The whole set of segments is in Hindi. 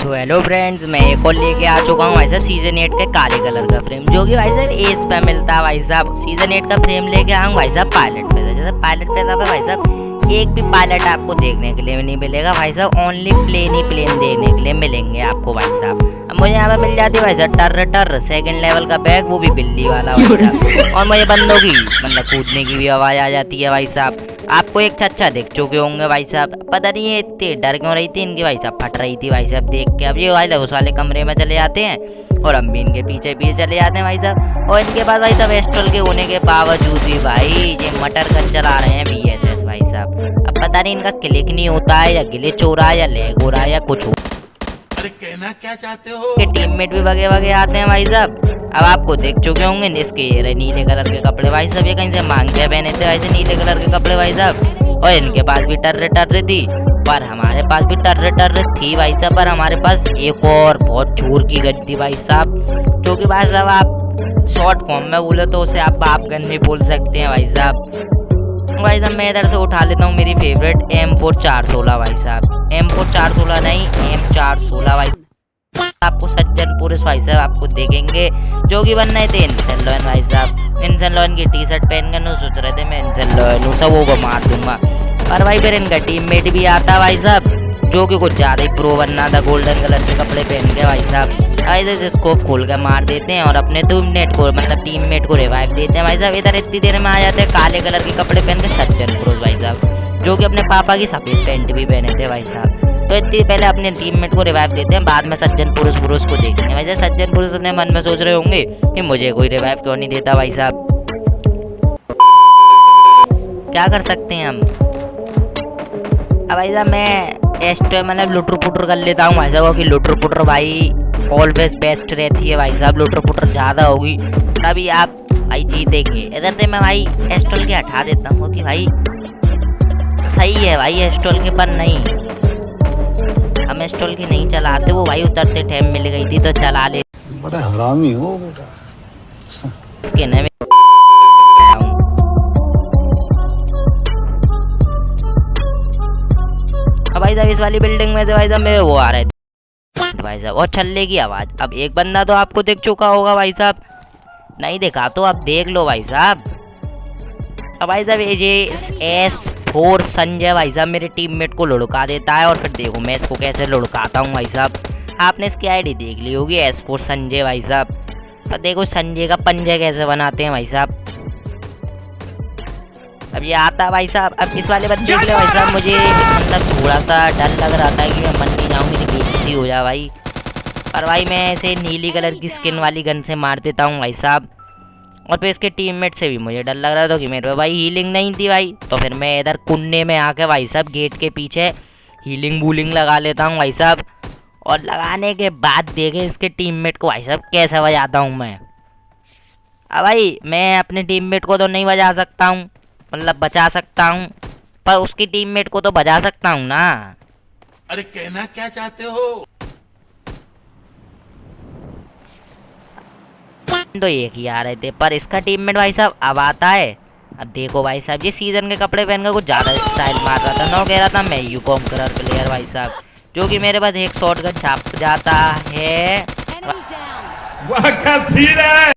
सो हेलो फ्रेंड्स, मैं एक और लेके आ चुका हूँ भाई साहब सीजन 8 के काले कलर का फ्रेम, जो कि भाई साहब एस पे मिलता है। भाई साहब सीजन 8 का फ्रेम लेके आऊँ भाई साहब पायलट पे। जैसे पायलट पे था भाई साहब एक भी पायलट आपको देखने के लिए नहीं मिलेगा भाई साहब, ओनली प्लेन ही प्लेन देखने के लिए मिलेंगे आपको भाई साहब। अब मुझे यहाँ पे मिल जाती है भाई साहब टर्र सेकंड लेवल का बैग, वो भी बिल्ली वाला भाई साहब। और मुझे बंदों की मतलब कूदने की भी आवाज़ आ जाती है भाई साहब। आपको एक छच्छा दिख चुके होंगे भाई साहब, पता नहीं ये इतनी डर क्यों रही थी इनकी भाई साहब, फट रही थी भाई साहब देख के। अब ये वाले उस वाले कमरे में चले जाते हैं और हम भी इनके पीछे पीछे चले जाते हैं भाई साहब। और इनके पास भाई साहब एस्ट्रल के होने के बावजूद भी भाई ये मटर गन चला रहे हैं BSS भाई साहब। अब पता नहीं इनका क्लिक नहीं होता है या ग्लिच हो रहा है या लैग हो रहा है या कुछ हो। अरे कहना क्या चाहते हो? के टीममेट भी वगे आते हैं भाई साहब। अब आपको देख चुके होंगे इसके ये नीले कलर के कपड़े भाई साहब, ये कहीं से मांगते पहने थे ऐसे नीले कलर के कपड़े भाई साहब। और इनके पास भी टर्रे थी, पर हमारे पास भी टर्रे थी भाई साहब। पर हमारे पास एक और बहुत जोर की गन थी भाई साहब, जो कि भाई साहब आप शॉर्ट फॉर्म में बोले तो उसे आप बाप गन भी बोल सकते हैं भाई साहब। भाई साहब मैं इधर से उठा लेता हूँ मेरी फेवरेट M4 416 भाई साहब। M4 416 नहीं M416 भाई। आपको सज्जन पुरुष भाई साहब आपको देखेंगे जो कि बन रहे थे इंसेल लॉयन भाई साहब। इंसेल लॉयन की टी शर्ट पहन कर सोच रहे थे मैं इंसेल लॉयन सब वो मार दूंगा। पर भाई फिर इनका टीममेट भी आता भाई साहब, जो कि कुछ ज़्यादा ही प्रो बनना था, गोल्डन कलर के कपड़े पहन के भाई साहब। ऐसे स्कोप खोल कर मार देते हैं और अपने टीममेट को रिवाइव देते हैं भाई साहब। इधर इतनी देर में आ जाते हैं काले कलर के कपड़े पहन के सज्जन पुरुष भाई साहब, जो कि अपने पापा की सफेद पैंट भी पहने थे भाई साहब। तो इतनी पहले अपने टीममेट को रिवाइव देते हैं, बाद में सज्जन पुरुष को देखते हैं। वैसे सज्जन पुरुष अपने मन में सोच रहे होंगे कि मुझे कोई रिवाइव क्यों नहीं देता भाई साहब, क्या कर सकते हैं हम। अब भाई साहब मैं मतलब लुटर पुटर कर लेता हूँ भाई साहब, कि लुटर पुटर भाई ऑलवेज बेस्ट रहती है भाई साहब। लुटर पुटर ज़्यादा होगी तभी आप भाई जीतेंगे। इधर से मैं भाई एस्ट्रोल के हटा देता हूँ कि भाई सही है भाई एस्ट्रोल के, पर नहीं हम एस्ट्रोल की नहीं चलाते, वो भाई उतरते टाइम मिल गई थी तो चला ले। बड़ा हरामी हो बेटा। इसके न भाई साहब इस वाली बिल्डिंग में से भाई साहब मेरे वो आ रहे थे भाई साहब, और छल्ले की आवाज़। अब एक बंदा तो आपको दिख चुका होगा भाई साहब, नहीं देखा तो आप देख लो भाई साहब। अब भाई साहब ये S4 संजय भाई साहब मेरे टीममेट को लुढ़का देता है, और फिर देखो मैं इसको कैसे लुढ़काता हूँ भाई साहब। आपने इसकी आईडी देख ली होगी S4 संजय भाई साहब। तो देखो संजय का पंजे कैसे बनाते हैं भाई साहब। अब ये आता भाई साहब। अब इस वाले बच्चे के लिए भाई साहब मुझे मतलब थोड़ा सा डर लग रहा था कि मैं मन नहीं जाऊँ, मेरी बेइज्जती हो जाए भाई। पर भाई मैं ऐसे नीली कलर की स्किन वाली गन से मार देता हूँ भाई साहब। और फिर इसके टीममेट से भी मुझे डर लग रहा था कि मेरे पे भाई हीलिंग नहीं थी भाई, तो फिर मैं इधर कुन्ने में आके भाई साहब गेट के पीछे हीलिंग बूलिंग लगा लेता हूँ भाई साहब। और लगाने के बाद देखे इसके टीममेट को भाई साहब कैसे बजाता हूँ मैं। अब भाई मैं अपने टीममेट को तो नहीं बजा सकता हूँ, मतलब बचा सकता हूँ, पर उसकी टीममेट को तो बजा सकता हूँ ना। अरे कहना क्या चाहते हो? तो एक ही आ रहे थे, पर इसका टीममेट भाई साहब अब आता है। अब देखो भाई साहब ये सीजन के कपड़े पहनकर कुछ ज़्यादा स्टाइल मार रहा था, नो कह रहा था मैं यूकॉम कलर प्लेयर भाई साहब, जो कि मेरे पास एक शॉटगन छाप जाता है। वाह क्या सीन है।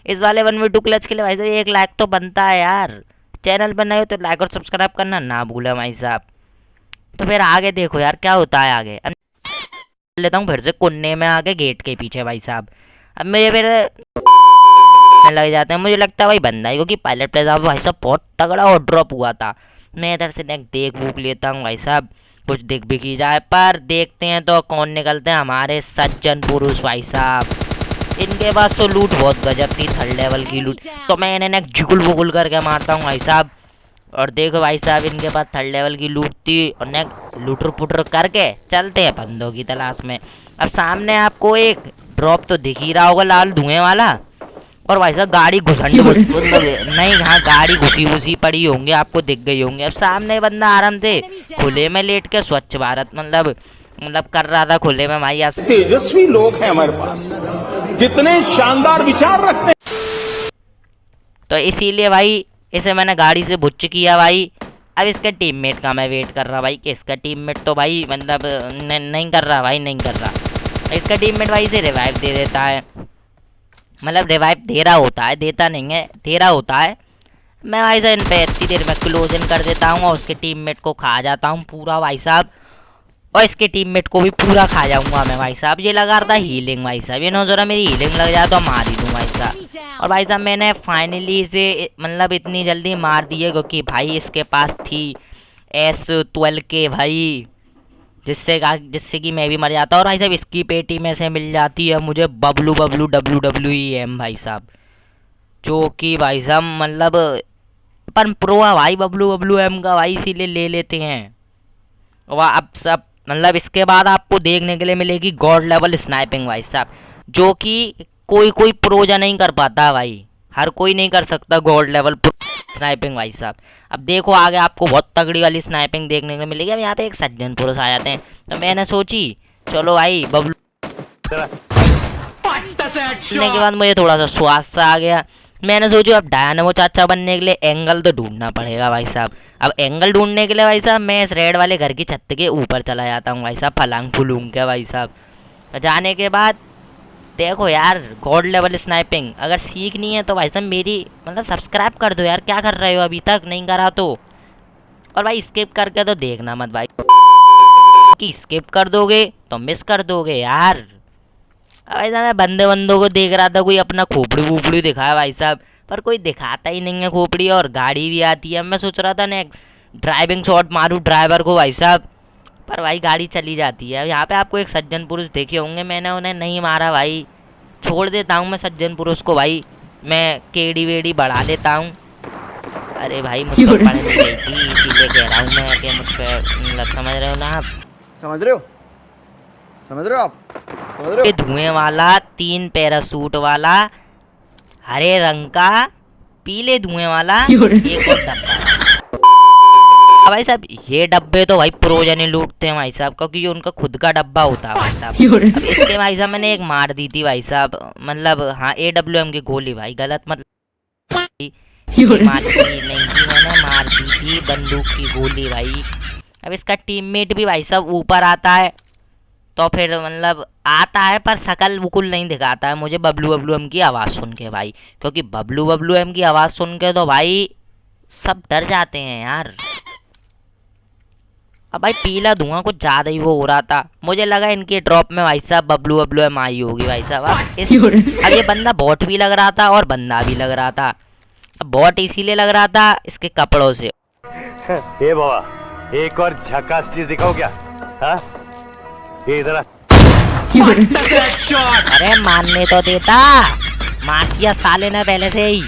इस वाले 1v2 क्लच के लिए भाई साहब 1 लाइक तो बनता है यार। चैनल पर नए हो तो लाइक और सब्सक्राइब करना ना भूलें भाई साहब। तो फिर आगे देखो यार क्या होता है आगे। अब लेता हूँ फिर से कुन्ने में आके गेट के पीछे भाई साहब। अब मुझे फिर लग जाते हैं, मुझे लगता है भाई बंदा है, क्योंकि पायलट प्लेस भाई साहब बहुत तगड़ा और ड्रॉप हुआ था। मैं इधर से देख भूख लेता हूँ भाई साहब, कुछ दिख भी की जाए। पर देखते हैं तो कौन निकलते हैं, हमारे सज्जन पुरुष भाई साहब। इनके पास तो लूट बहुत गजब थी, 3rd लेवल की लूट, तो मैं इन्हें झुगुल बुगुल करके मारता हूँ भाई साहब। और देखो भाई साहब इनके पास 3rd लेवल की लूट थी, और ने लूटर पुटर करके चलते हैं बंदों की तलाश में। अब सामने आपको एक ड्रॉप तो दिख ही रहा होगा लाल धुएं वाला, और भाई साहब गाड़ी नहीं हाँ गाड़ी घुसी पड़ी होंगी, आपको दिख गई होंगी। अब सामने बंदा आराम से खुले में लेट के स्वच्छ भारत मतलब कर रहा था खुले में भाई। आप तेजस्वी लोग हैं हमारे पास, कितने शानदार विचार रखते हैं। तो इसीलिए भाई इसे मैंने गाड़ी से बुच्च किया भाई, अब इसके टीममेट का मैं वेट कर रहा भाई कि इसका टीममेट तो भाई मतलब नहीं कर रहा भाई, नहीं कर रहा। इसका टीममेट भाई इसे रिवाइव दे देता है, मतलब रिवाइव दे रहा होता है, देता नहीं है, दे रहा होता है। मैं भाई साहब इन पे इतनी देर में क्लोजन कर देता हूँ और उसके टीममेट को खा जाता हूँ पूरा भाई साहब, और इसके टीममेट को भी पूरा खा जाऊंगा मैं भाई साहब। ये लगा रहा था हीलिंग भाई साहब, ये ना जरा मेरी हीलिंग लग जाए तो मार ही दूँ भाई साहब। और भाई साहब मैंने फाइनली इसे मतलब इतनी जल्दी मार दी है क्योंकि भाई इसके पास थी S12K भाई, जिससे कि मैं भी मर जाता। और भाई साहब इसकी पेटी में से मिल जाती है मुझे बबलू WWEM भाई साहब, जो कि भाई साहब मतलब पर प्रो है भाई WWEM का भाई, इसीलिए ले लेते हैं। वह अब सब मतलब इसके बाद आपको देखने के लिए मिलेगी गॉड लेवल स्नाइपिंग भाई साहब, जो कि कोई प्रोजा नहीं कर पाता भाई, हर कोई नहीं कर सकता गॉड लेवल स्नाइपिंग भाई साहब। अब देखो आगे आपको बहुत तगड़ी वाली स्नाइपिंग देखने को मिलेगी। अब यहाँ पे एक सज्जन पुरुष आ जाते हैं, तो मैंने सोची चलो भाई बबलू के बाद मुझे थोड़ा सा स्वाद सा आ गया। मैंने सोचा अब डायनामो चाचा बनने के लिए एंगल तो ढूंढना पड़ेगा भाई साहब। अब एंगल ढूंढने के लिए भाई साहब मैं इस रेड वाले घर की छत के ऊपर चला जाता हूँ भाई साहब, फलांग फुलूंग के भाई साहब। जाने के बाद देखो यार गॉड लेवल स्नाइपिंग अगर सीखनी है तो भाई साहब मेरी मतलब सब्सक्राइब कर दो यार, क्या कर रहे हो अभी तक नहीं करा तो। और भाई स्किप करके तो देखना मत भाई, कि स्किप कर दोगे तो मिस कर दोगे यार। भाई साहब मैं बंदों को देख रहा था, कोई अपना खोपड़ी वोपड़ी दिखाया भाई साहब, पर कोई दिखाता ही नहीं है खोपड़ी, और गाड़ी भी आती है। मैं सोच रहा था ना ड्राइविंग शॉट मारूं ड्राइवर को भाई साहब, पर भाई गाड़ी चली जाती है। यहाँ पे आपको एक सज्जन पुरुष देखे होंगे, मैंने उन्हें नहीं मारा भाई, छोड़ देता हूँ मैं सज्जन पुरुष को भाई, मैं केडी वेडी बढ़ा लेता हूँ। अरे भाई मुझको पढ़ने गई थी इसीलिए कह रहा हूँ मैं कि मुझको मतलब समझ रहे हो ना आप, समझ रहे हो आप, समझ रहे हो। ये धुएं वाला 3 पैरासूट वाला हरे रंग का पीले धुएं वाला एक और डब्बा। भाई साहब ये डब्बे तो भाई प्रोजन ही लूटते हैं भाई साहब, क्योंकि ये उनका खुद का डब्बा होता है भाई साहब। अब इसके भाई साहब मैंने एक मार दी थी भाई साहब, मतलब हाँ AWM की गोली भाई, गलत मतलब मार दी नहीं थी मैंने, मार दी थी बंदूक की गोली भाई। अब इसका टीममेट भी भाई साहब ऊपर आता है, तो फिर मतलब आता है पर शकल बिल्कुल नहीं दिखाता है मुझे WWM की आवाज़ सुन के भाई, क्योंकि WWM की आवाज़ सुन के तो भाई सब डर जाते हैं यार। अब भाई पीला धुआं कुछ ज़्यादा ही वो हो रहा था, मुझे लगा इनके ड्रॉप में भाई साहब WWM आई होगी भाई साहब। अब ये बंदा बॉट भी लग रहा था और बंदा भी लग रहा था। अब बॉट इसीलिए लग रहा था इसके कपड़ों से। ए बाबा एक और झकास चीज दिखाओ क्या? हाँ ये इधर अरे मारने तो देता, मार दिया साले ने पहले से ही।